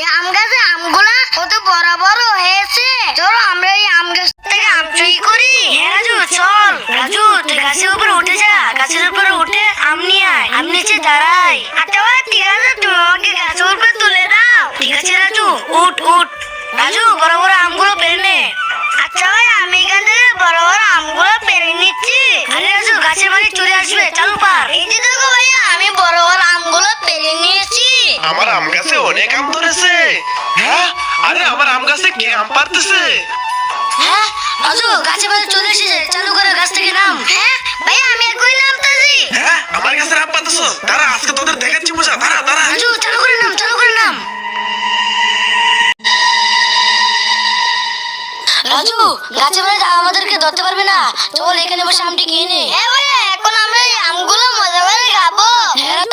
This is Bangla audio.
এই আম গাছে আমগুলা কত বড় বড় হয়েছে। চলো আমরা এই আম গাছ থেকে আম চুরি করি। হ্যাঁ রাজু চল। রাজু তুই গাছের উপরে উঠে যা, গাছের উপরে উঠে আম নিয়ে আয়, আমি নিচে দাঁড়াই। আচ্ছা ভাই ঠিক আছে, তুমি আমাকে গাছের উপরে তুলে দাও। ঠিক আছে রাজু, উঠ উঠ। রাজু বড় বড় আমগুলো পেরে নে। আচ্ছা ভাই আমি এখান থেকে বড় বড় আমগুলো পেরে নিচ্ছি। আরে রাজু গাছের মালিক চলে আসবে, চালু পার। এই যে দেখো ভাইয়া আমি বড় বড় আমগুলো পেরে নিয়েছি। আমার আম গাছে অনেক আম ধরেছে। হ্যাঁ, আরে আমার আম গাছে কে আম পারতেছে? হ্যাঁ রাজু গাছের মালিক চলে এসেছে, চালু করে গাছ থেকে নাম। হ্যাঁ ভাইয়া আমি এখনই নামতেছি। হ্যাঁ, আমার গাছে আম পারতেছো? তারা আজকে তোদের দেখাচ্ছি মজা। তারা তারা রাজু চালু করে নাম, চালু করে নাম। রাজু গাছের মালিক আমাদেরকে ধরতে পারবে না, চল এখানে বসে আমটি খেয়ে নে। হ্যাঁ ভাইয়া এখন আমরা এই আমগুলো মজা করে খাবো। হ্যাঁ